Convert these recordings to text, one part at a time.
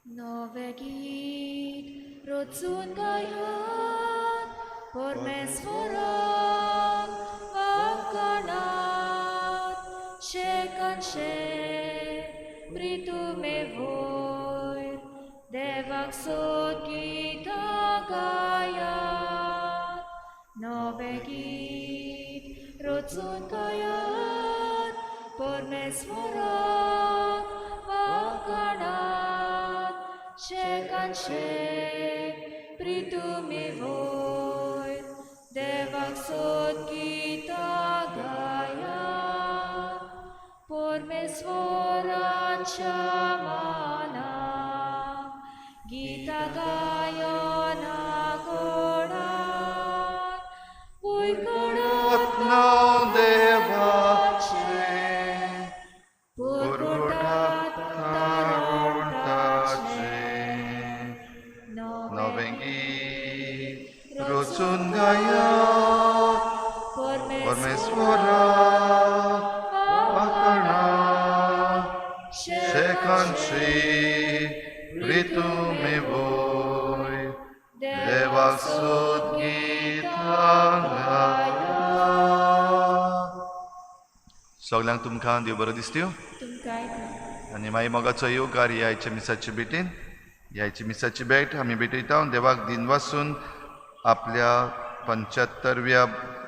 Nowe git rocun gayat pormesvora vakanat shekan she pritume voir devak sot gita gayat Nowe git rocun gayat pormesvora vakanat shekan she pritume voir devak sot gita gayat pormesvora chamana gita gayana godat Purgodat now devache Purgodat tarontache Novengi Rotsun Gaya Pormesvara Vakana Shekan Shri Ritu Mevoi Devak Sut Gita सगळ्यांक तुमकां देव बरो दिसत्यो आनी मागीर मोगाचो योगार ह्याच्या मिसाची भेटीन ह्याची मिसाची भेट आमी भेटयता देवाक दिन वासून आपल्या 75व्या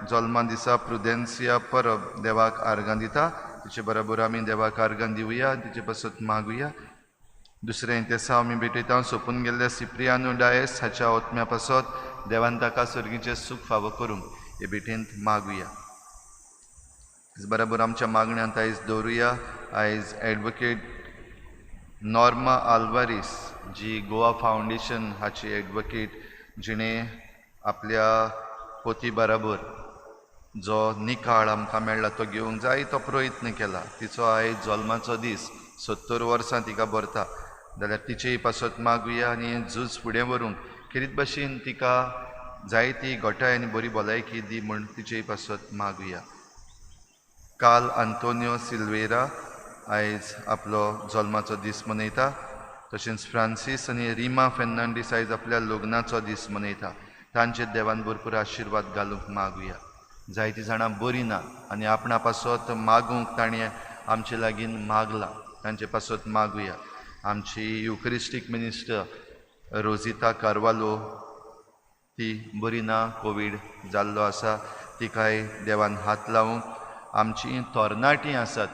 जल्मा दिसा प्रुदेन्सिया परब देवाक आर्गां दिता तिचे बरोबर आमी देवाक आर्गां दिवया तिचे पासत मागुया दुसरें तें आमी भेटयता सोंपून गेल्ल्या सिप्रियानो डायस हाच्या ओतम्या पासत देवान ताका सर्गीचें सूख फावो करूंक हे भेटेंत मागुया बरोबर आमच्या मागण्यांत आयज दवरुया आयज एडवोकेट नॉर्मा आल्वारीस जी गोवा फावंडेशन हाची एडवोकेट जिणें आपल्या पोती बरोबर जो निकाळ आमकां मेळ्ळा तो घेवंक जाय तो प्रयत्न केला तिचो आयज जल्माचो दीस 70 वर्सां तिका भरता जाल्यार तिचेय पासत मागुया आनी झूज फुडें व्हरूंक खेरीत भाशेन तिका जायती घोटाय आनी बरी भलायकी दी म्हूण तिचेय पासत मागुया काल आंतोनियो सिल्वेरा आयज आपलो जल्माचो दीस मनयता तशेंच फ्रांसीस आनी रिमा फेर्नांडीस आयज आपल्या लग्नाचो दीस मनयता तांचे देवान भरपूर आशिर्वाद घालूंक मागुया जायतीं जाणां बरीं ना आनी आपणा पासत मागूंक ताणें आमचे लागीं मागलां तांचे पासत मागुया आमची युक्रिस्टीक मिनिस्टर रोजिता कार्वालो ती बरी ना कोवीड जाल्लो आसा तिकाय देवान हात लावूंक आमची तोरणाटीं आसात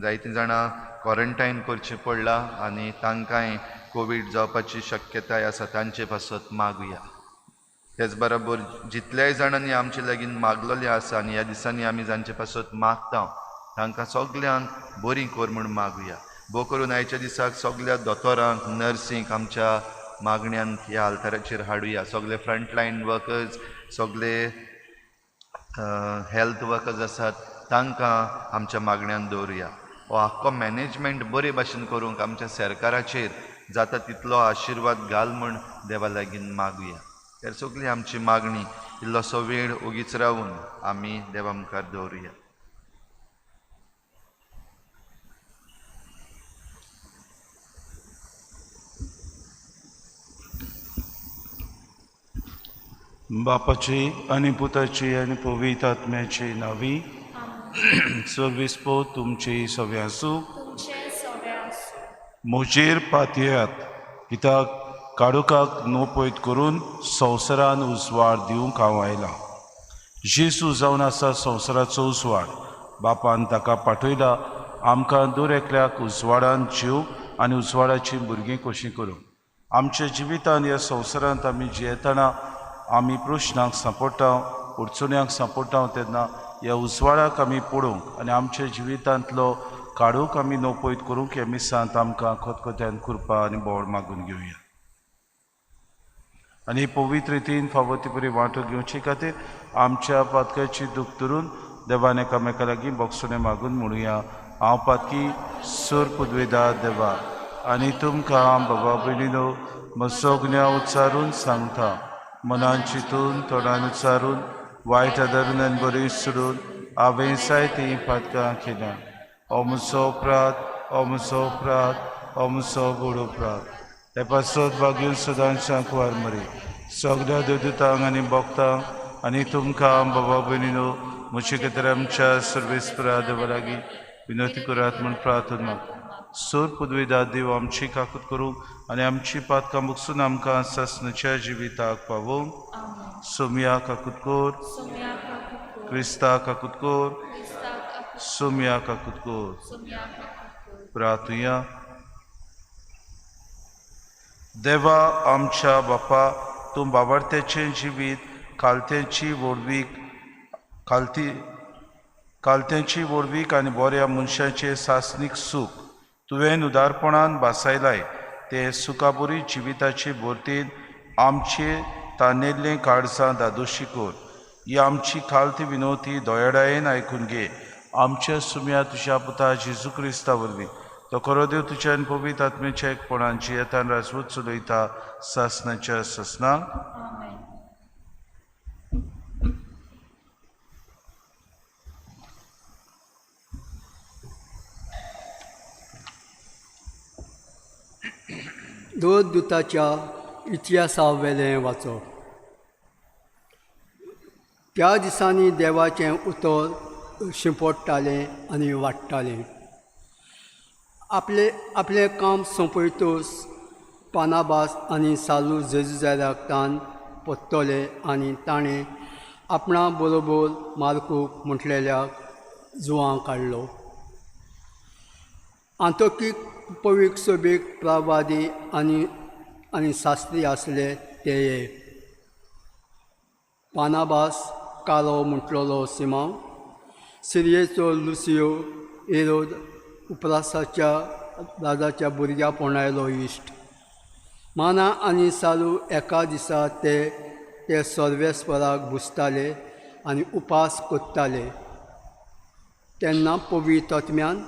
जायतीं जाणां क्वॉरंटायन करचें पडलां आनी तांकांय कोवीड जावपाची शक्यताय आसा तांचे पासत मागुया तेच बरोबर जितल्याय जाणांनी आमचे लागीं मागलोलें आसा आनी ह्या दिसांनी आमी जांचे पासत मागता तांकां सगल्यांक बरीं कर म्हूण मागुया भोव करून आयच्या दिसाक सगल्या दोतोरांक नर्सींक आमच्या मागण्यांक ह्या आल्ताराचेर हाडुया सगळे फ्रंटलायन वर्कर्स सगळे हेल्थ वर्कर्स आसात तांकां आमच्या मागण्यांत दवरुया हो आख्खो मॅनेजमेंट बरे भाशेन करूंक आमच्या सरकाराचेर जाता तितलो आशिर्वाद घाल म्हूण देवा लागीं मागुया तर सगळी आमची मागणी इल्लोसो वेळ ओगीच रावून आमी देवा मुखार दवरुया बापाची आनी पुताची आनी पवित्र आत्म्याची नावी सर्विस्पो तुमची सव्यासू म्हजेर पातयेयात कित्याक काडुकाक नोपयत करून संवसारान उजवाड दिवंक हांव आयला जेसू जावन आसा संवसाराचो उजवाड बापान ताका पाठयला आमकां दर एकल्याक उजवाडान जीव आनी उजवाडाची भुरगीं कशीं करूंक आमच्या जिवितान ह्या संवसारांत आमी जियेतना आमी प्रश्नांक सांपडटा अडचण्यांक सांपडटा तेन्ना ह्या उजवाडाक आमी पडोवंक आनी आमच्या जिवितांतलो काडूक आमी नोपयत करूंक ह्या मिसांत आमकां खतखत्यान कृपा आनी बोवाळ मागून घेवया आनी पवित्र रितीन फावो ती बरी वांटो घेवचे खातीर आमच्या पातकाची दूख धरून देवान एकामेका लागीं बोगसणे मागून म्हणुया हांव पातकी सूर पुदवेदा देवा आनी तुमकां बाबा भयणीनो सगळ्या उच्चारून सांगता मनान चिंतून तोंडान उच्चारून वायट आदारून आनी बरी सोडून हांवें जायतीं पातकां केल्यां ओमसो प्रात ओमसो प्रात ओमसो बुडो प्रात पासत बागून सदांचांक वार मरे सगळ्या देवदूतांक आनी भक्तांक आनी तुमकां बाबा भयणीनो म्हजे खातीर आमच्या सर्वेस्परा देवा लागीं विनंती करात म्हूण प्रार्थना माग सोर पदवीदार देव आमची काकूत करूंक आनी आमची पातकां बुकसून आमकां सासणाच्या जिविताक पावोवंक सोम्या काकूत कोर क्रिस्ता काकूत कोर सोम्या काकूत कोर प्रार्थुया देवा आमच्या बापा तूं बाबार्थ्याचें जिवीत कालत्यांची वोडवीक आनी बऱ्या मनशाचें सासणीक सूख तुवें उदारपणान बासायलाय ते सुखाबरी जिविताचे बोरतेन आमचे तानेल्लें काळजां दादोशी कोर ही आमची खालती विनोती दोयडायेन आयकून घे आमच्या सुम्या तुज्या पुता जेजू क्रिस्ता वरवीं तो खरो देव तुज्या पवित्र आत्म्याच्या एकपणान जियेतान राजवत चलयता सासणाच्या ससनाक दोन दुताच्या इतिहासा वेलें वाचप त्या दिसांनी देवाचें उतर शिंपडटालें आनी वाडटालें आपलें काम सोंपयतूच पानाबास आनी सालू जेजुजाराक तान पत्तले आनी ताणें आपणा बरोबर मारकूक म्हटलेल्याक जुवां काडलो आंतोकीक पवीक सोबीक प्रवादी आनी शास्त्री आसले ते पानाबास कालो म्हटलेलो सिमांव सिरियेचो लुसियो एरोद उपरासाच्या राजाच्या भुरग्यापणायलो इश्ट माना आनी सालू एका दिसा ते सर्वेस्पराक बुजताले आनी उपास कोत्ताले तेन्ना पवित्र आत्म्यान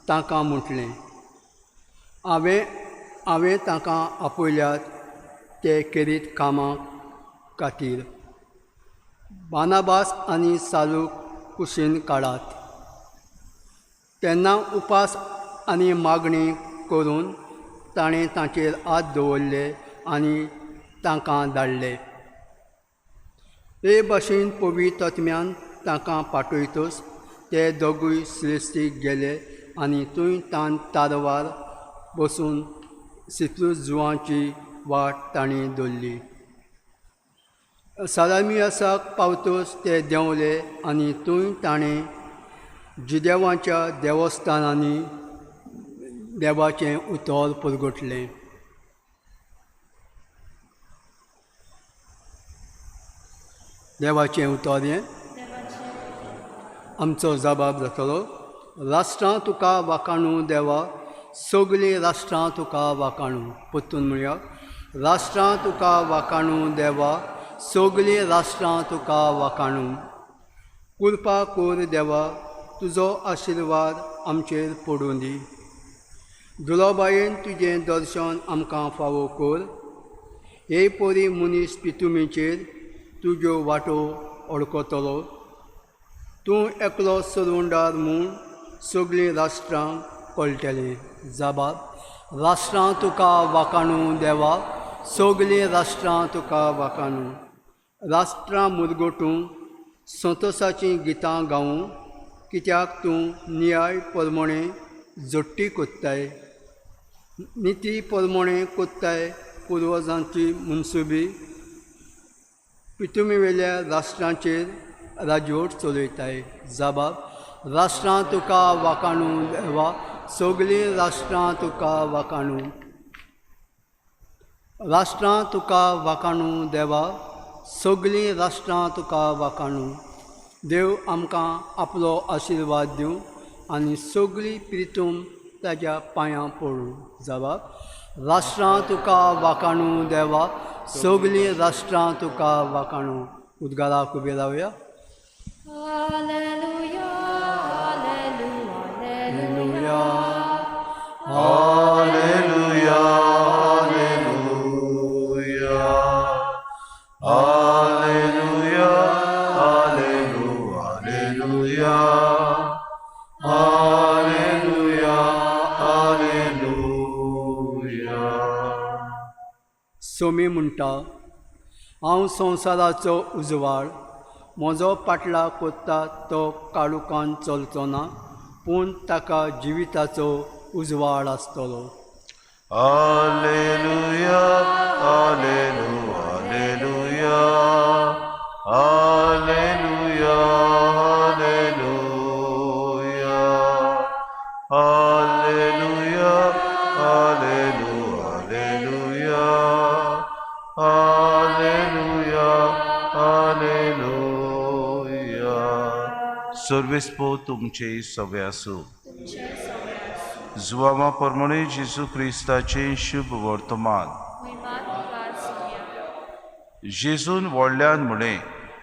तांकां म्हटलें हांवें तांकां आपयल्यात ते करीत कामां खातीर बानाबास आनी सालूक कुशीन काडात तेन्ना उपास आनी मागणी करून ताणें तांचेर हात दवरले आनी तांकां धाडले हे भाशेन पवित्र आत्म्यान तांकां पाठयतच ते दोगूय श्रेश्टीक गेले आनी थंय तारवार बसून सितलूस जुवांची वाट तांणी दवरली सालामियासाक पावतच ते देंवले आनी थंय ताणें जिदेवांच्या देवस्थानांनी देवाचें उतर परगटलें देवाचें उतर हें आमचो जबाब जातलो राष्ट्रां तुका वाखाणू देवा सगळीं राष्ट्रां तुका वाखाणू परतून म्हणया राष्ट्रां तुका वाखाणू देवा सगळीं राष्ट्रां तुका वाखाणू कृपा कोर देवा तुजो आशिर्वाद आमचेर पडूं दी दुलोबायेन तुजें दर्शन आमकां फावो कर हे परी मनीस पितुमेचेर तुज्यो वाटो अडकतलो तूं एकलो सरवंडार म्हूण सगळीं राष्ट्रांक कळटलें जबाब राष्ट्रां तुका वाखाणू देवा सगळीं राष्ट्रां तुका वाखाणू राष्ट्रां मुरगोटूं संतोसाचीं गितां गावूं कित्याक तूं न्याय परमणें जोडटी कोत्ताय निती परमणें कोत्ताय पुर्वजांची मनसुबी पितुमे वेल्या राष्ट्रांचेर राजवट चलयताय जबाब राष्ट्रां तुका वाखाणू देवा सगळीं राष्ट्रां तुका वाखाणू राष्ट्रां तुका वाखाणू देवा सगळीं राष्ट्रां तुका वाखाणू देव आमकां आपलो आशिर्वाद दिवं आनी सगळीं प्रितूम ताज्या पांयां पडूं जबाब राष्ट्रां तुका वाखाणू देवा सगळीं राष्ट्रां तुका वाखाणू उद्गाराक उबे रावया Alleluia, Alleluia, Alleluia. Alleluia, Alleluia, Alleluia, Alleluia, Alleluia, Alleluia, Alleluia. Somi म्हणटा, हांव संवसाराचो उजवाड, म्हजो पाटला कोत्ता तो काळुकान चलचो ना, पूण ताका जिविताचो उजवाड आसतलो. Alleluia, Alleluia, Alleluia, Alleluia, Alleluia, Alleluia, Alleluia, Alleluia, Alleluia. सर्वेस्पो तुमचे सवे आसूं. जुवामा परमणे जेजू क्रिस्ताचे शुभ वर्तमान. जेजून व्हडल्यान म्हणे,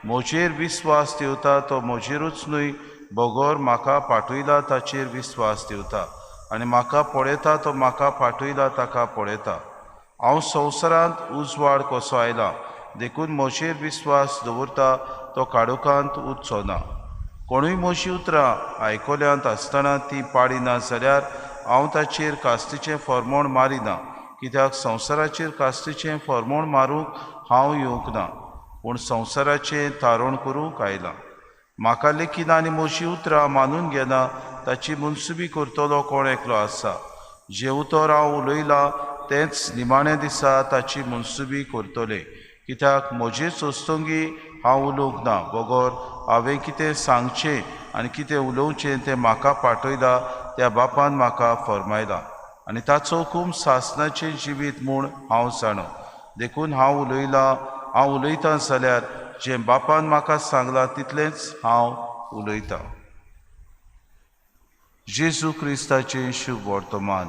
म्हजेर विस्वास ठेवता तो म्हजेरूच न्हय, बोगोर म्हाका पाठयला ताचेर विस्वास ठेवता, आनी म्हाका पळयता तो म्हाका पाठयला ताका पळयता. हांव संवसारांत उजवाड कसो आयला, देखून म्हजेर विस्वास दवरता तो काळुकांत उरचो ना. कोणूय म्हजी उतरां आयकल्यांत आसतना ती पाळिना जाल्यार हांव ताचेर कास्तीचें फर्मोण मारिना, कित्याक संवसाराचेर कास्तीचें फर्मोण मारूंक हांव येवंक ना, पूण संवसाराचें तारण करूंक आयला. म्हाका लेखीन आनी म्हजी उतरां मानून घेना ताची मुनसुबी करतलो कोण एकलो आसा. जें उतर हांव उलयलां तेंच निमाण्या दिसा ताची मुनसुबी करतले, कित्याक म्हजे सोस्तोंगी हांव उलोवंक ना, बोगोर हांवें कितें सांगचें आनी कितें उलोवचें तें म्हाका पाठयला त्या बापान म्हाका फर्मायला, आनी ताचो हुकूम सासणाचें जिवीत म्हूण हांव जाणो. देखून हांव उलयतां जाल्यार जें बापान म्हाका सांगलां तितलेंच हांव उलयतां. जेजू क्रिस्ताचें शुभ वर्तमान.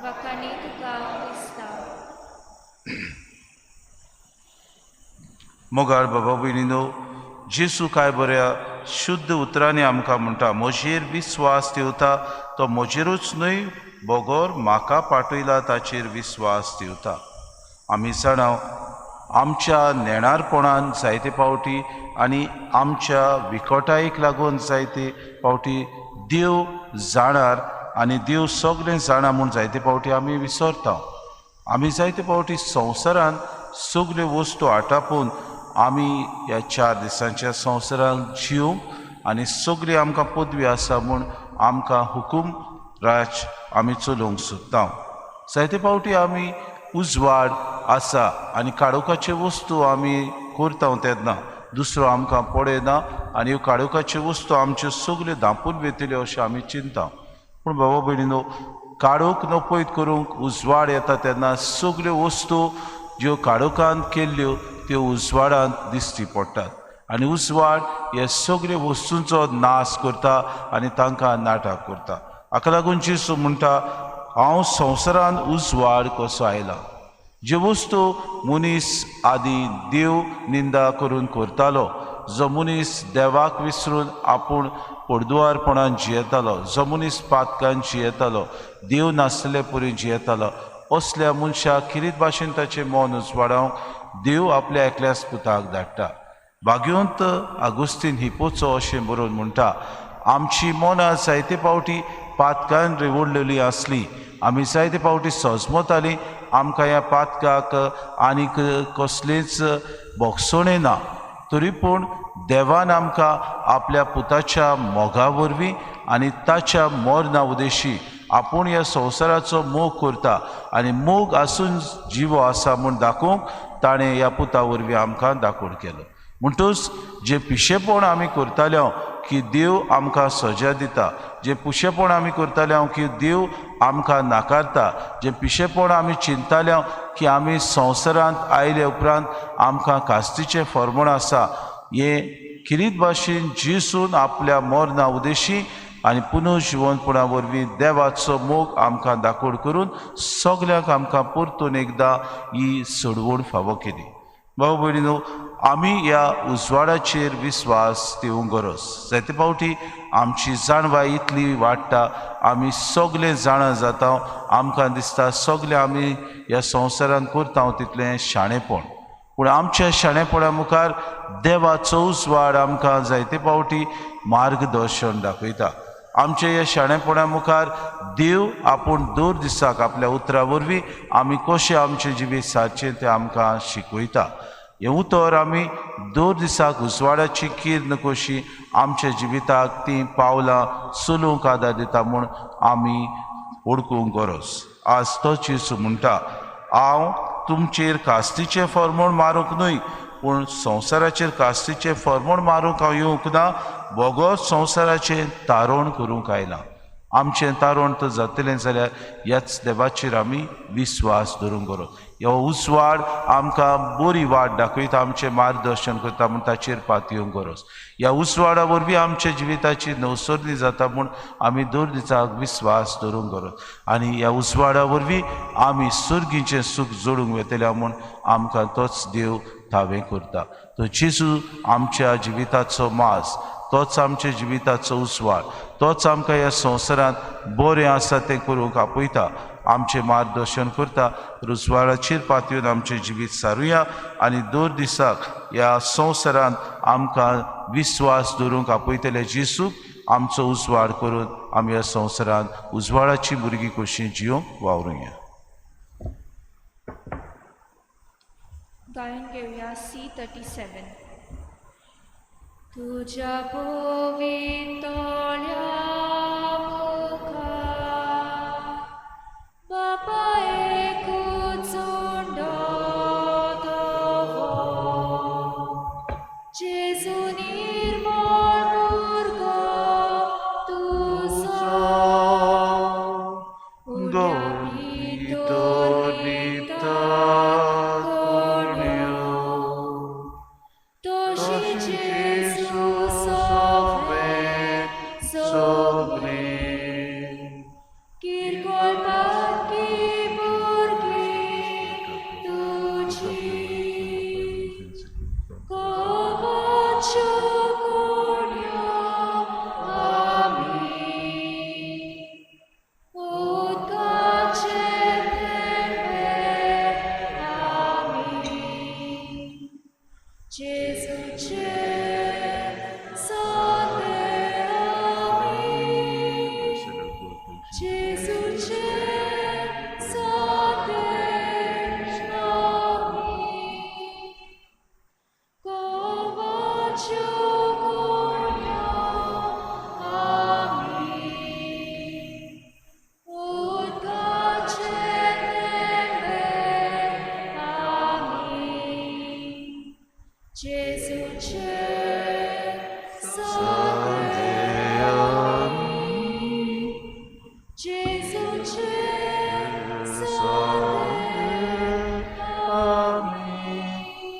वखाणी तुका क्रिस्ता. मोगाळ बाबा भयणीनो, जेजू काय बऱ्या शुद्ध उतरांनी आमकां म्हणटा, म्हजेर विस्वास ठेवता तो म्हजेरूच न्हय, बोगोर म्हाका पाठयला ताचेर विस्वास ठेवता. आमी जाणां आमच्या नेणारपणान जायते फावटी आनी आमच्या विखटायेक लागून जायते फावटी देव जाणार आनी देव सगळें जाणा म्हूण जायते फावटी आमी विसरता. आमी जायते फावटी संवसारान सगल्यो वस्तू आटापून आमी ह्या 4 दिसांच्या संवसारांत जिवंक आनी सगळी आमकां पदवी आसा म्हूण आमकां हुकूम राज आमी चलोवंक सोदता. जायते फावटी आमी उजवाड आसा आनी काळोखाच्यो वस्तू आमी करता तेन्ना दुसरो आमकां पळयना आनी ह्यो काळोखाच्यो वस्तू आमच्यो सगल्यो धांपून वेतल्यो अशें आमी चिंता. पूण बाबा भयणीनो, काळोख नपयत करूंक उजवाड येता तेन्ना सगल्यो वस्तू ज्यो काळोखांत केल्ल्यो त्यो उजवाडांत दिश्टी पडटात, आनी उजवाड हे सगळ्यो वस्तूंचो नाश करता आनी तांकां नाटक करता. हाका लागून जेजू म्हणटा, हांव संवसारांत उजवाड कसो आयला. ज्यो वस्तू मनीस आदी देव निंदा करून करतालो, जो मनीस देवाक विसरून आपूण पडदुवारपणान जियेतालो, जो मनीस पातकान जियेतालो, देव नासले परी जियेतालो, असल्या मनशाक किरीत भाशेन ताचें मन उजवाडावंक देव आपल्या एकल्याच पुताक धाडटा. भाग्यवंत आगुस्तीन हिपोचो अशें बरोवन म्हणटा, आमची मनां जायते फावटी पातकान रेवडलेली आसली, आमी जायते फावटी सजमतालीं, आमकां ह्या पातकाक आनीक कसलेंच भोगसणें ना, तरी पूण देवान आमकां आपल्या पुताच्या मोगा वरवीं आनी ताच्या मरणा उदेशी आपूण ह्या संवसाराचो मोग करता आनी मोग आसून जिवो आसा म्हूण दाखोवंक ताणें ह्या पुता वरवीं आमकां दाखोवन केलो. म्हणटूच जें पिशेपण आमी करताले की देव आमकां सजा दिता, जें पिशेपण आमी करताले की देव आमकां नाकारता, जें पिशेपण आमी चिंतताले की आमी संवसारांत आयले उपरांत आमकां कास्तीचें फर्मण आसा, हें किरीत भाशेन जिसून आपल्या मरणा उदेशी आनी पुनर्जिवनपणा वरवीं देवाचो मोग आमकां दाखोवन करून सगल्यांक आमकां परतून एकदां ही सोडवण फावो केली. भाव भयणीनो, आमी ह्या उजवाडाचेर विस्वास दिवंक गरज. जायते फावटी आमची जाणवाय इतली वाडटा, आमी सगळे जाणा जाता, आमकां दिसता सगळें आमी ह्या संवसारांत करता तितलें शाणेपण, पूण आमच्या शाणेपणा मुखार देवाचो उजवाड आमकां जायते फावटी मार्गदर्शन दाखयता. आमच्या ह्या शाणेपणा मुखार देव आपूण दर दिसाक आपल्या उतरा वरवीं आमी कशें आमचें जिवीत सारचें तें आमकां शिकयता. हें उतर आमी दर दिसाक उजवाडाची कीर्न कशी आमच्या जिविताक ती पावलां चलूंक आदार दिता म्हूण आमी ओळखूंक गरज. आज तो चिरसो म्हणटा, हांव तुमचेर कास्तीचें फर्मोण मारूंक न्हय, पूण संवसाराचेर कास्तीचें फर्मोण मारूंक हांव येवंक ना, बोगोच संवसाराचें तारण करूंक आयलां. आमचें तारण तर जातलें जाल्यार ह्याच देवाचेर आमी विस्वास दवरूंक गरज. हो उजवाड आमकां बरी वाट दाखयता, आमचें मार्गदर्शन करता म्हूण ताचेर पातयेवंक गरज. ह्या उजवाडा वरवीं आमच्या जिविताची नवसर्णी जाता म्हूण आमी दर दिसाक विस्वास दवरूंक गरज. आनी ह्या उजवाडा वरवीं आमी सुर्गीचें सूख जोडूंक वेतल्या म्हूण आमकां तोच देव थावें करता. तो जेजू आमच्या जिविताचो मास, तोच आमच्या जिविताचो उजवाड, तोच आमकां ह्या संवसारांत बरें आसा तें करूंक आपयता, आमचें मार्गदर्शन करता. उजवाडाचेर पातयेवन आमचें जिवीत सारुया आनी दर दिसाक ह्या संवसारांत आमकां विस्वास दवरूंक आपयतले जेजूक आमचो उजवाड करून आमी ह्या संवसारांत उजवाडाची भुरगीं कशीं जिवंक वावरुया. गायन घेऊया C37. तुझ्या पवित्रल्या मुखार बापा एकूच दवो, जेजू निर्मळ भुरगो तुजो, उद्या भितर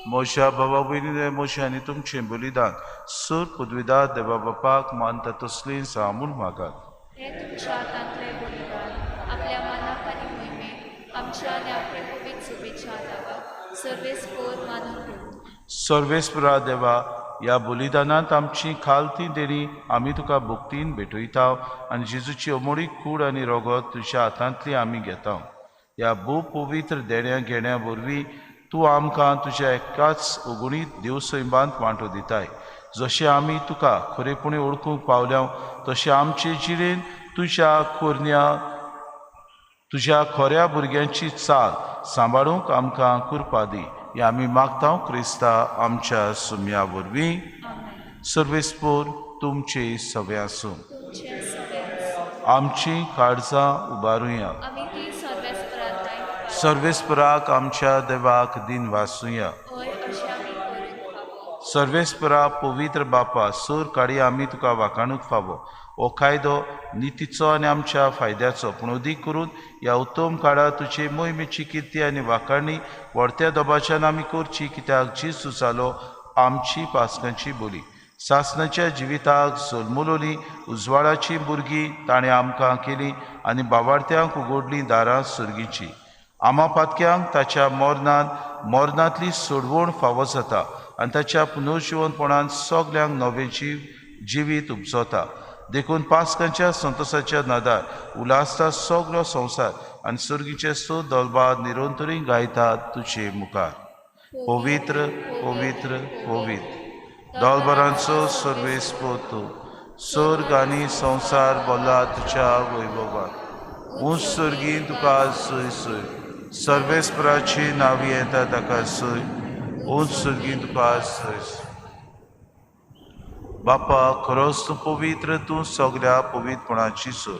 मोशा बाबा भयणी मोशा आनी तुमचें बलिदान सूर पदवीदार देवा बापाक मानता तसलीं सामून मागात. हे तुमच्या हातांतले बलिदान आपल्या मनाक आनी मोहिमेक आमच्या आनी आपल्या पवित्र सुबेच्या हाताक सर्वेस्पोर मानून घेऊ. सर्वेस्परा देवा, ह्या बलिदानांत आमची खालती देणी आमी तुका भक्तीन भेटयता आनी जेजूची अमोळी कूड आनी रगत तुज्या हातांतली आमी घेता. ह्या भू पवित्र देण्या घेण्या वरवीं तूं आमकां तुज्या एकाच अगुणीत देवसैबांत वांटो दिताय. जशें आमी तुका खरेपणी ओळखूंक पावल्या तशें आमचे जिणेन तुज्या खोऱ्या भुरग्यांची चाल सांबाळूंक आमकां कृपा दी. हें आमी मागता क्रिस्ता आमच्या सुम्या वरवीं. सर्वेस्पोर तुमचे सवे आसूं. आमची काळजां उबारुया. सर्वेस्पराक आमच्या देवाक दिन वासुया. सर्वेस्परा पवित्र बापा, सोर काडी आमी तुका वाखाणूक फावो. हो कायदो नितीचो आनी आमच्या फायद्याचो, पूण अदीक करून ह्या उत्तम काळात तुजे मोहिमेची किर्ती आनी वाखाणणी व्हडत्या दोबाच्यान आमी करची, कित्याक जेजू जालो आमची पासकांची बोली. सासणाच्या जिविताक जल्मलोली उजवाडाची भुरगीं ताणें आमकां केली आनी बावार्थ्यांक उगडलीं दारां सुर्गीची. आमा पातक्यांक ताच्या मोरनांतली सोडवण फावो जाता आनी ताच्या पुनर्जिवनपणान सगल्यांक नवें जिवीत उपजता. देखून पासकांच्या संतोशाच्या नादार उलासता सगलो संवसार आनी सुर्गीचे सो दलबार निरंतरी गायतात तुजे मुखार. पवित्र पवित्र पवित्र दलबारांचो सर्वेस्पोर तूं, स्वर्ग आनी संसार बोला तुझ्या वैभवात उंच सर्गी तुका सोय सोय सर्वेस्पराची नावी येता ताका सोय उंच सर्गी तुका सोय बापा खरोच तूं पवित्र तूं सगळ्या पवित्रपणाची सोय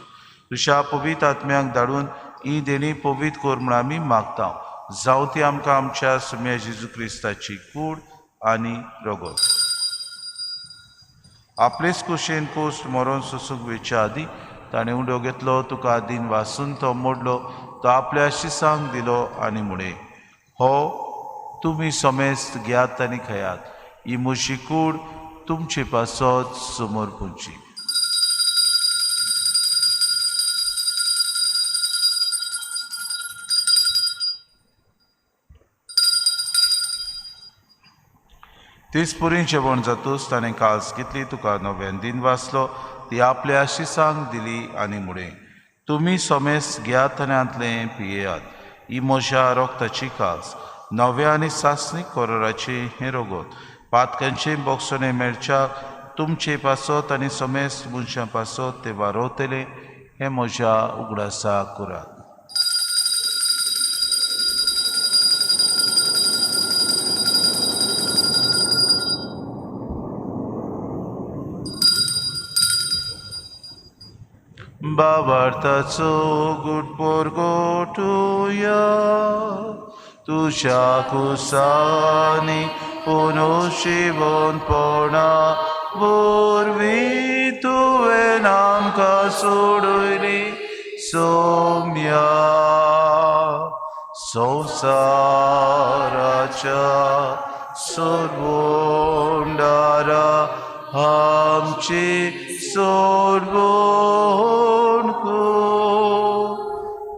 तुझ्या पवित्र आत्म्याक धाडून ही देणी पवित्र कोर म्हूण आमी मागता जावं ती आमकां आमच्या सुम्या जेजू क्रिस्ताची कूड आनी रगत आपलेच कुशेन कोस्ट मरोन सोसूंक वेच्या आदी ताणें उडो घेतलो तुका आदीन वासून तो मोडलो तो आपल्या शिसांक दिलो आनी मुळे हो तुमी समेस्त घेयात आनी खयात ही म्हजी कूड तुमचे पासत समोर पुंची तीच पुरी जेवण जातूच ताणें काल्स घेतली तुका नव्यान दिन वाचलो ती आपल्या शिसांक दिली आनी मुळे तुमी समेस्त घेयात आनी आंतले पियेयात ही म्हज्या रोगताची काल्स नव्या आनी सासणीक कोराची हें रगत पातकांचे बोगसोने मेळच्याक तुमचे पासत आनी समेस्त मनशां पासत ते वारोवतले हें म्हज्या उगडासा करात बाबार्थाचो गुटपोर गोठुया तुझ्या कुसानी पुनोशिवोन पोणा वरवीं तुवें आमकां सोडूयली सोम्या संवसाराच्या सोडवोंडारा आमची सोडवोण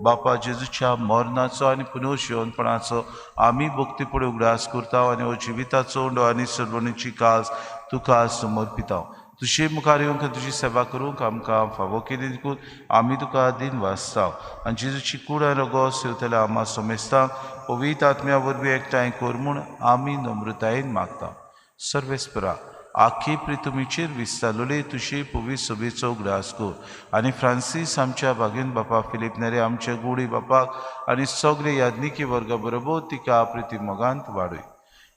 बापा जेजूच्या मरणाचो आनी पुनर्जीवनपणाचो आमी भक्तीपुढे उगडास करता आनी हो जिविताचो उंडो आनी सोडवणीची कास तुका समर्पिता तुजे मुखार येवंक तुजी सेवा करूंक आमकां फावो केली देखून आमी तुका दिन वाचता आनी जेजूची कूड आनी रगत सेवतल्या आमा समेस्तांक पवित्र आत्म्या वरवीं एकठांय कर म्हूण आमी नम्रतायेन मागता सर्वेस्परा आखी प्रितुमीचेर विस्तारलोले तुजे पवित्र सभेचो उगडास कर आनी फ्रांसीस आमच्या भागीन बापा फिलीप नेरे आमच्या गुडी बापाक आनी सगळे याज्ञिकी वर्गा बरोबर तिका प्रिती मोगांत वाडय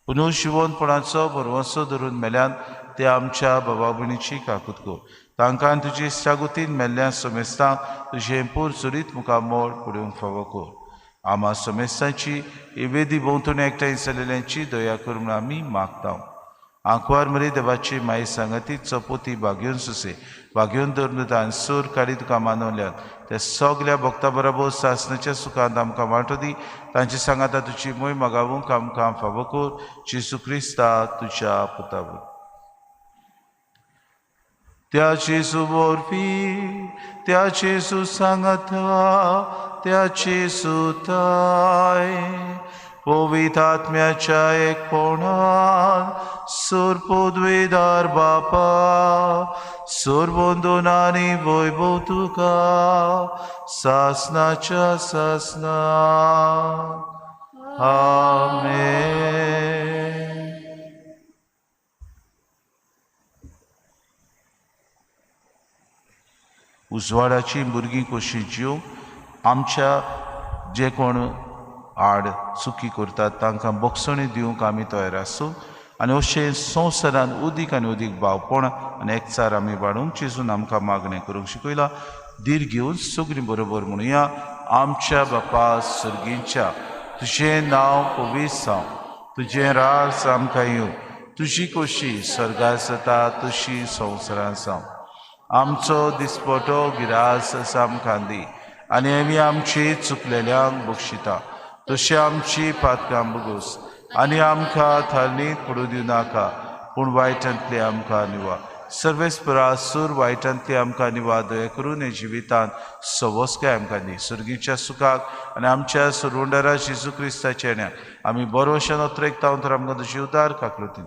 पुनर्जीवनपणाचो भरवंसो धरून मेल्यान ते आमच्या भावा भयणीची काकूत कर तांकां तुजी इश्टागुतीन मेल्ल्या समेस्तांक तुजें पुरसुरीत मुखामोळ पडूंक फावो कर आमा समेस्तांची इवेदी भोंवतणी एकठांय जाल्ल्यांची दया कर म्हूण आमी मागता आंकवार मरे देवाची माई सांगाती चपोती भाग्योन सुसे भाग्योन धरून सूर काडी तुका मानवल्यात त्या सगळ्या भक्ता बरोबर सासणाच्या सुखांत आमकां वांटो दी तांची सांगाता तुजी मोय मागावूंक आमकां फावो कर जेजू क्रिस्ता तुज्या पुतावर त्या जेजू वरवीं त्या जेजू सांगाता त्या जेजू ताय पवित्र आत्म्याच्या एकपणान सोरपोद्वेदार बापा सोरबोंदोन आनी वैभव तुका सासनाच्या सासना आमेन उजवाडाची भुरगीं कशीं जिवंक आमच्या जे कोण आड चुकी करतात तांकां बोगसणी दिवंक आमी तयार आसूं आनी अशें संवसारान उदीक आनी उदीक भावपण आनी एकचार आमी वाडूंक चिजून आमकां मागणें करूंक शिकयलां धीर घेवन सगळीं बरोबर म्हणुया आमच्या बापा सर्गींच्या तुजें नांव पवित्र जावं तुजें राज आमकां येवं तुजी खोशी स्वर्गांत जाता तशी संवसारांत जावं आमचो दिसपटो गिरास आमकां दी आनी आमी आमची चुकलेल्यांक बक्षिता तशी आमची पातकां बगूस आनी आमकां थालनीत पडूं दिवं नाका पूण वायटांतली आमकां निवा सर्वेस्परा सूर वायटांतली आमकां निवा दया करून हे जिवितांत सवस्काय आमकां दी सुर्गीच्या सुखाक आनी आमच्या सुरवंडारा जेजू क्रिस्ताच्या येण्याक आमी बरोवशान अत्रेकतावन तर आमकां तुजी उदार काकलुतीन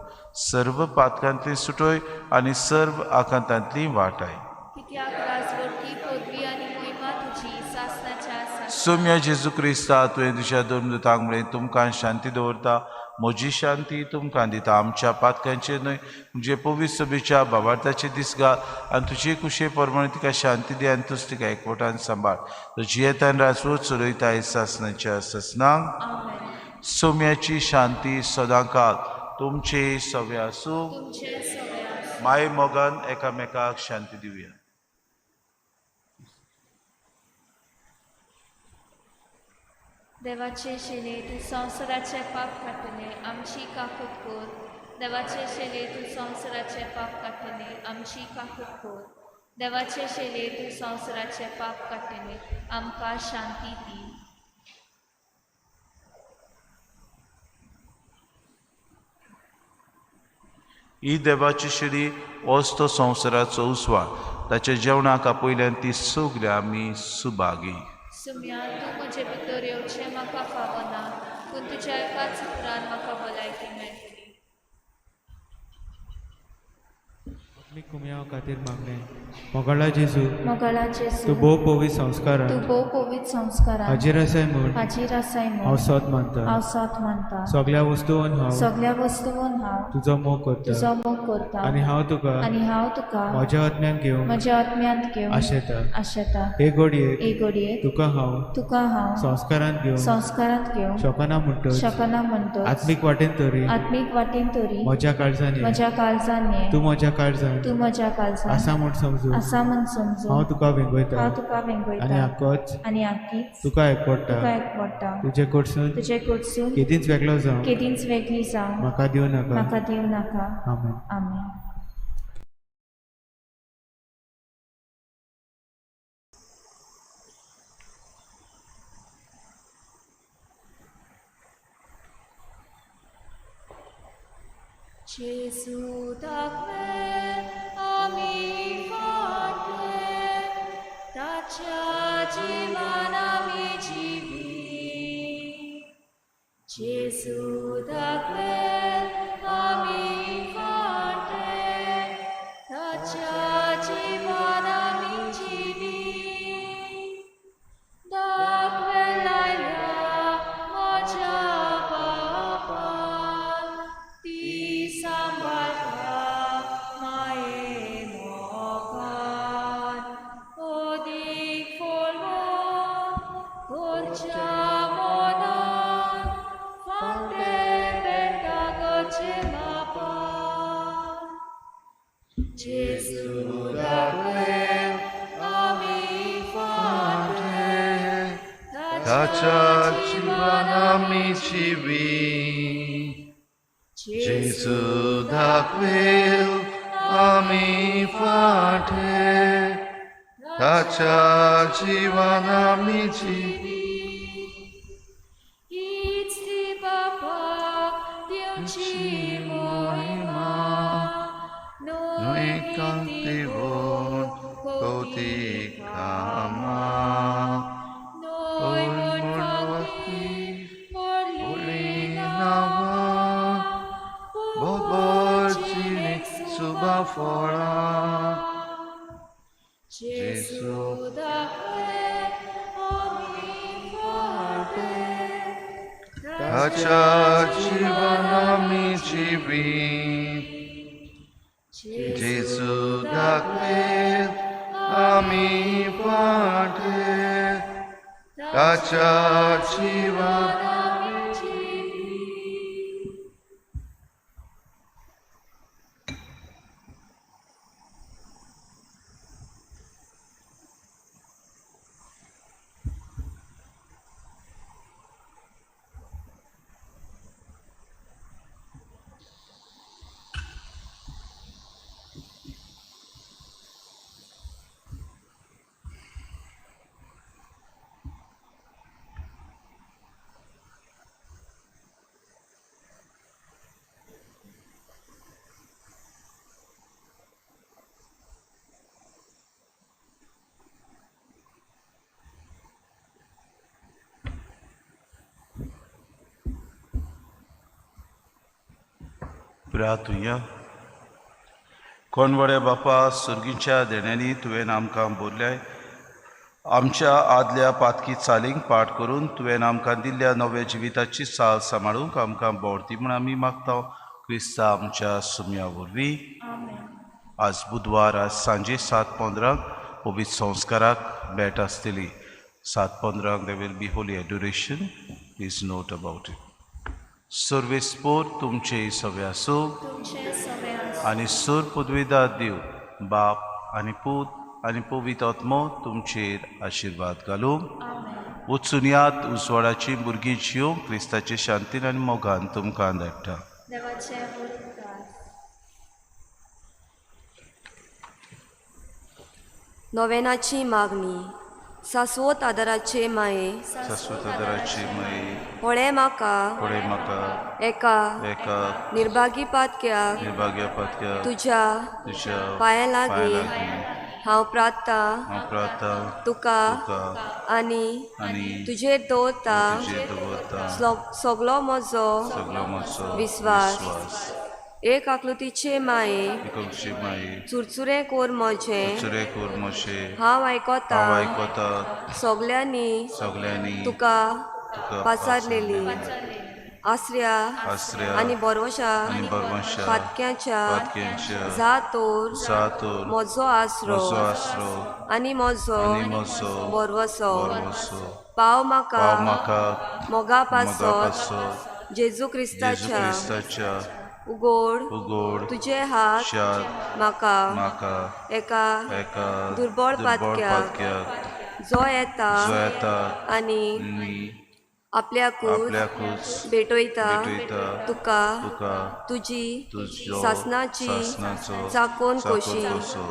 सर्व पातकांतली सुटोय आनी सर्व आकांतांतली वाटाय कित्याक राजवटी पदवी आनी मोहिमा तुजी सासनाच्या आसा सोम्या जेजू क्रिस्ता तुवें तुज्या दोन दुतांक म्हणलें तुमकां शांती दवरता म्हजी शांती तुमकां दिता. आमच्या पातकांचेर न्हय, म्हणजे पवित्र सभेच्या बाबार्थाचे दीस घाल आनी तुजे कुशे प्रमाणे तिका शांती दी आनी तुज तिका एकवटान सांबाळ. तुजी येता आनी राजवट चलयता सासनाच्या ससनांक. आमेन. सोम्याची शांती सदांकाळ तुमचे सवे आसूं. तुमचे सगळे आसूं. माय मोगान एकामेकाक शांती दिवया. देवाचे शेले तूं संवसाराचे पाप काडटले आमची काकूट कोर. देवाचे शेले तूं संवसाराचे पाप काडटले आमची काकूट कोर. देवाचे शेले तूं संवसाराचे पाप काडटले आमकां शांती दी. ही देवाची शिडी होच तो संवसाराचो उसवार. ताच्या जेवणाक पयल्यान ती सगळ्या आमी सुभागी. सुम्या तूं म्हजे भितर येवचें म्हाका फावना, पूण तुज्या एकाच उतरान म्हाका भलायकी मेळटली. मी कुम्या खातीर मागणे मोगाळा जेजू मोगाळा तूं जेजू भोव पवित्र संस्कारान तूं भोव पवित्र संस्कारान हाजीर आसाय म्हूण हाजीर आसाय हांव म्हूण सत मानता. हांव सत मानता. सगळ्या वस्तूंन हांव सगळ्या वस्तूंन हांव तुजो मोग करता तुजो मोग करता आनी हांव तुका आनी हांव तुका म्हज्या आत्म्यान घेवन म्हज्या आत्म्यांत घेवन आशेता. आशेता. हे घडयेक हे घडयेक तुका हांव संस्कारांत घेवन शोकना म्हणटच शकना म्हणटो आत्मीक वाटेन तरी आत्मीक वाटेन तरी म्हज्या काळजांनी म्हज्या काळजान ये. तूं म्हज्या काळजान तूं म्हज्या काळजान आसा म्हूण समजू आसा म्हूण समजू हांव तुका वेंगयता हांव तुका आनी वेंगयता आक्कोच आनी आख्खीच तुका एकवडटा. तुका एकवडटा. तुजे कडसून तुजे कडसून केदींच वेगळो जावं केदींच वेगळी जावं म्हाका दिवं नाका. म्हाका दिवं नाका. आमेन. आमेन. जेजू दाखवे आमी फाटले, ताच्या जिवान आमी जिवी. जेजू दाखवे आमी फाटले, ताच्या जिवान आमी जिवी. दाखवे लायल्या म्हज्या बापान, ती सांबाळटा माये मोगान. ओदीक फोडून घरच्या मनान, फांते बेटागचे मापान. जेजू दाखवे आमी फाटले, ताच्या जिवान आमी जिवी. जेजू दाखवेल आमी फाटे, ताच्या जिवान आमी जिवी. हीच ती बापाक दिवची मोहिमा, नुय कांतिवून कौतिक कामा. नोय मोडवाकी मोडली नावां, बोबर जिणेक सुबा फळां. जेजू दाखवे आमी फाटले, ताच्या जिवान आमी जिवी. जेजू दाखवेल आमी फाटे, ताच्या जिवान आमी जिवी. प्रार्थुया. कोणवड्या बापा, सुर्गीच्या देण्यांनी तुवें आमकां बोरल्याय. आमच्या आदल्या पातकी चालींक पाठ करून तुवें आमकां दिल्ल्या नव्या जिविताची साल सांबाळूंक आमकां भोंवती म्हूण आमी मागता क्रिस्ता आमच्या सुम्या वरवीं. आज बुधवार आज सांजे 7:15 पवित्र संस्काराक भेट आसतली. 7:15 there will be holy adoration. Please note about it. सर्वेस्पोर तुमचे सवे आसूं तुमचे सवे आनी सर पदवीदार दिव बाप आनी पूत आनी पवित्र आत्मो तुमचेर आशिर्वाद घालूं. वचून यात उजवाडाची भुरगीं जियो क्रिस्ताचे शांतीन आनी मोगान तुमकां धाडटा. देवाचे उद्गार. नोवेनाची मागणी. सासवत आदाराचे माये शाश्वतदाराची माई होळे म्हाका फुडें म्हाका एका एका निर्भागी पातक्याक निर्भाग्य पदक्या तुझ्या तुज्या पांया लागीं लागीं हांव प्रार्थना हांव प्रार्थना तुका तुका आनी आनी तुजेर दवरता तुजेर दवरता सगलो म्हजो सगळो म्हजो विस्वास. एक आकृतीचे माये एकुणशे माई चुरचुरे कोर म्हजें चुरे कोर मोशे हांव आयकोता हांव आयकोता सगल्यांनी सगल्यांनी तुका तुका पासारलेली आसऱ्या आसऱ्या आनी बरवशा आनी बरवशा पातक्यांच्या पातक्यांच्या जातोर जातोर म्हजो आसरो म्हजो आसरो आनी म्हजो आनी म्हजो बरवसो बरवसो पाव पाव म्हाका म्हाका मोगा मोगा पासत पासो जेजू जेजू क्रिस्ताच्या क्रिस्ताच्या उगोड उगोड तुजे हात शात म्हाका म्हाका एका एका दुर्बळ पातक्याक पातक्याक जो येता जो येता आनी आनी आपल्याकूच आपल्याकूच भेटयता भेटयता तुका तुका तुजी तुजो सासनाची सासनाचो चाकोन कशी कसो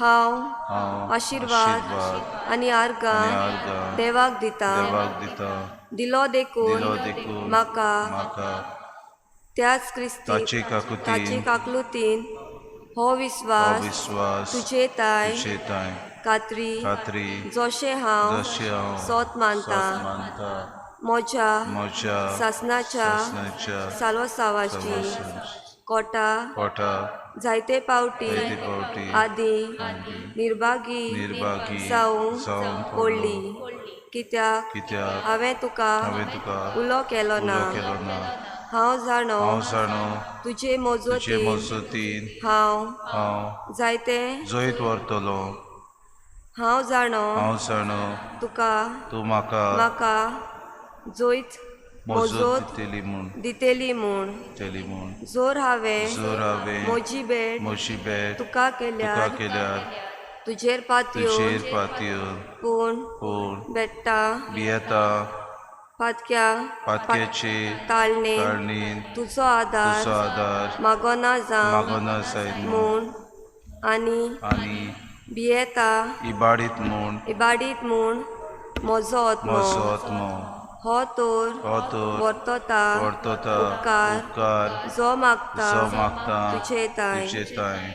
हांव हांव आशिर्वाद आनी आर्गां आर्गां देवाक दिता. देवाक दिता. दिलो देखून दिलो देखून म्हाका म्हाका त्याच क्रिस्ती ताचे काकुतीन ताचे काकलुतीन हो हो विस्वास विस्वास तुजेताय तुजेताय खात्री खात्री जशें हांव जशें हांव सोत मानता मानता म्हज्या म्हज्या सासनाच्या सासनाच्या सालवसावाची कोटा पोटा जायते पावटी जायते पावटी आदी निर्भागी निर्भागी जावं जावं पडली. कित्याक कित्याक हांवें तुका तुका उलो केलो ना. उलो केलो ना. हांव जाणो हांव जाणो तुजे तुजे मोजोती मजतीन हांव हांव जायते जैत व्हरतलो. हांव जाणो हांव जाणो तुका तूं म्हाका म्हाका जोयत मजत मोजोत दितेली म्हूण दितेली म्हूण दितेली म्हूण जोर हांवें जर हांवें म्हजी भेट म्हजी भेट तुका तुका केल्यार केल्यार तुजेर पातयो तुजेर पातयो पूण बेट्टा बियेता पातक्या पातक्याचे ताळणे ताळणीन तुजो आदार तुजो आदार मागोना जावं मागोना जाय म्हूण आनी आनी बियेता इबाडीत म्हूण इबाडीत म्हूण म्हजो म्हजो आत्मो आत्मो हो तोर हो तर वर्तता वर्तता उपकार उपकार जो मागता जो मागता तुजे ताय तुजे ताय.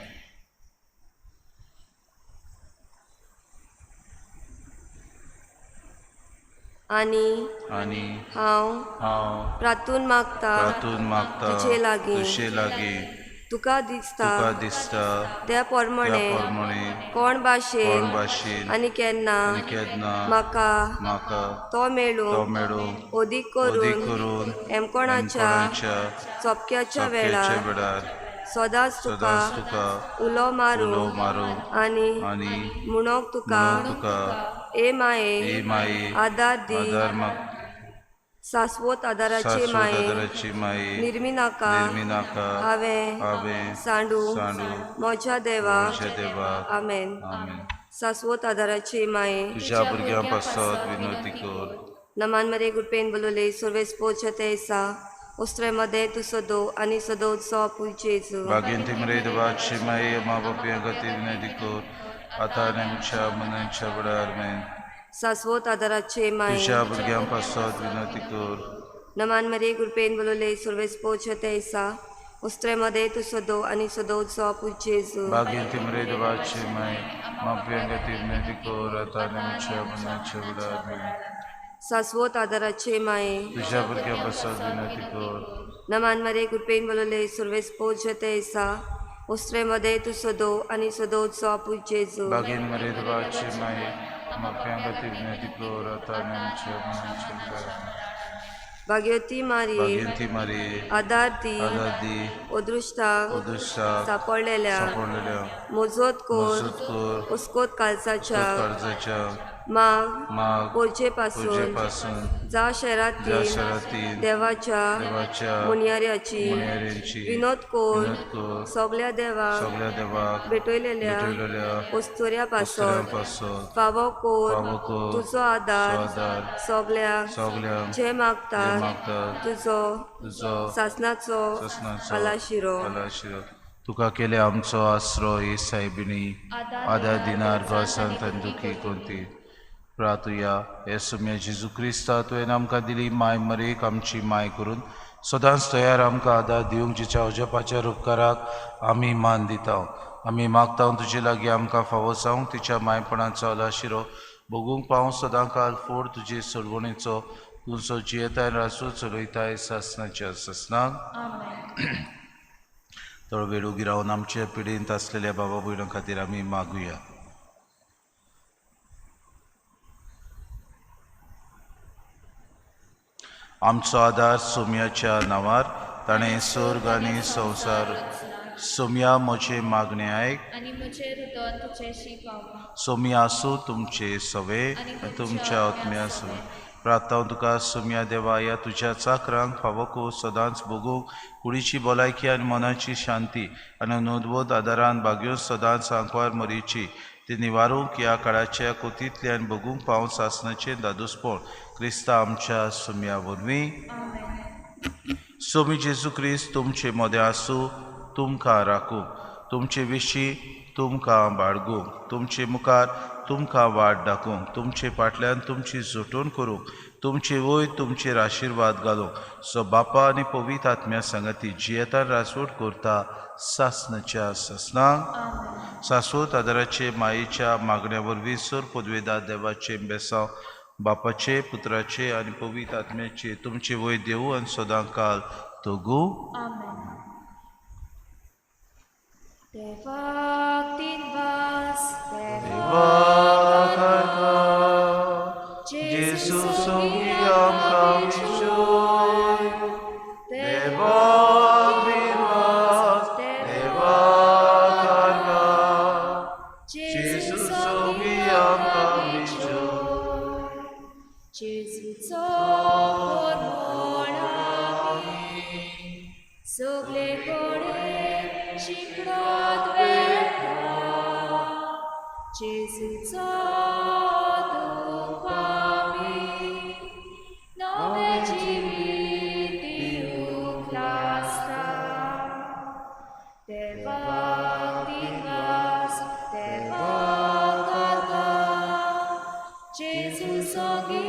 आनी आनी हांव हांव प्रातून मागता तातून मागता तुजे लागीं तुजे लागीं तुका दिसता तुका दिसता त्या त्या प्रमाणे प्रमाणे कोण कोण भाशेन भाशेन आनी केन्ना आनी केन्ना म्हाका म्हाका तो तो मेळून मेळून ओदीक ओदीक करून करून एमकोणाच्या एमकोणाच्या चपक्याच्या चपक्याच्या वेळार वेळार सदांच तुका सदांच तुका उलो उलो मारून मारून आनी आनी म्हणोक तुका म्हणून तुका ए माये ए माये आदार दी आदार माग सासवत आदाराचे शाश्वत माये आदाराची माये निर्मिनाका निर्मिनाका हांवें सांडू म्हज्या देवा म्हज्या देवाक आमेन. आमेन. सासवत आदाराचे माये तुज्या भुरग्यां पासत विनोती कर. नमान मरे गुडपेन बोलोले सर्वे स्पोर्च्या तेसा उस्त्रेमध्ये तू सदो आणि सदोत्सव पुजेजू बागेन तिमरे देवाची माये मा बापया गती विनोती कर आता आमच्या मनाच्या बडार मेन सासवत आदाराचे माये तुज्या भुरग्यां पासत विनोती कर. नमान मरे गुडपेन बोलोले सर्वे स्पोर्च्या तेसा उस्त्रेमध्ये तू सदो आणि सदोत्सव पुजेजू बागेन तिमरे देवाची माये मा बापया गती विनोती कर आता आमच्या मनाच्या बडार मेन सासवत आदाराचे माये तुज्या भुरग्यां पासत विनोती कर. नमान मरे गुडपेन बोलोले सर्वे स्पोर्च्या तेसा उस्त्रेमध्ये तू सदो आणि सदोत्सव पुजेजू बागेन मरे देवाची माये म्हाका विनंती कर आता आनी आमच्या मनाच्या काळात. भाग्यवती मारी भाग्यवंती मारी आदारती आदादी ओदृष्टा उदुश्या सापडलेल्या सापडलेल्या मोजोत कोर मजूतखोर हुस्कोत कालसाच्या कर्जाच्या माग पूजे पोरचेपासून पासून जा ज्या शहरातील शहरातील देवाच्या देवाच्या मुनियाऱ्याची मुनियाऱ्यांची विनोद कोर विनोद कोर सगल्या सगळ्या देवाक भेटवलेल्या भेटवलेल्या वस्तुऱ्यापासून पासून फावो कोर फावो कोर तुझो आदार आदार सगल्या सगळ्या जे मागतात मागतात तुझो तुझो सासनाचो ससनाचो आलाशिरो आलाशिरो तुका केले आमचो आसरो ही सायबिणी आदा दिनार गोसांत आनी दुखी कोणती प्रार्थुया हे सुम्या जेजू क्रिस्ता तुवें आमकां दिली माय मरेक आमची माय करून सदांच तयार आमकां आदार दिवंक जिच्या अजपाच्या उपकाराक आमी मान दिता आमी मागता तुजे लागीं आमकां फावो जावंक तिच्या मायपणाचो आलाशिरो भोगूंक पावूं सदां काल फोड तुजे सोडवणेचो तुजो जियेताय रासू चलयताय सासनाच्या ससनाक आमेन. थोडो वेळ उगी रावन आमच्या पिडींत आसलेल्या बाबा भयणां खातीर आमी मागुया. आमचो आदार सोम्याच्या नांवार ताणें स्वर्ग आनी संवसार सोम्या म्हजे मागणे आयक आनी म्हजें हृदय तुजेशी पावला. सोम्या आसूं तुमचे सवे आनी तुमच्या आत्म्या सवे प्रार्थना तुका सोम्या देवा या तुज्या चाकरांक फावो सदांच भोगूंक कुडीची भलायकी आनी मनाची शांती आनी नोदवोद आदारान भाग्यो सदांच आंकवार मरीची ती निवारूंक ह्या काळाच्या कोतींतल्यान भोगूंक पावूं सासनाचें दादोसपण क्रिस्ता आमच्या सोम्या वरवीं. सोमी जेजू क्रिस्त तुमचे मदें आसूं तुमकां राखूं तुमचे विशीं तुमकां बाळगूंक तुमचे मुखार तुमकां वाट दाखोवंक तुमचे फाटल्यान तुमची जोटोन करूंक तुमचे वयर तुमचेर आशिर्वाद घालूंक सो बापा आनी पवित्र आत्म्या सांगाती जियेतान रासवट करता सासनाच्या ससनाक सासवत आदाराचे मायेच्या मागण्या वरवीं सर पदवेदार देवाचे बेसांव बापाचे पुत्राचे आनी पवित्र आत्म्याचे तुमचे वयर देवू आनी सदां काल तोगू. आमेन. देवाक दिनवास देवाक जेजू सोंगी आमकां विचोय देवाक दिनवास देवाक जेजू सोंगी आमकां विचोय जेजूचो परमोण आमी सगळे कोणे शिकणोत वेता जेजूचो दूख आमी नवें जिवीत दिवंक लासता. देवाक दिनवास देवाक जेजू सोंगी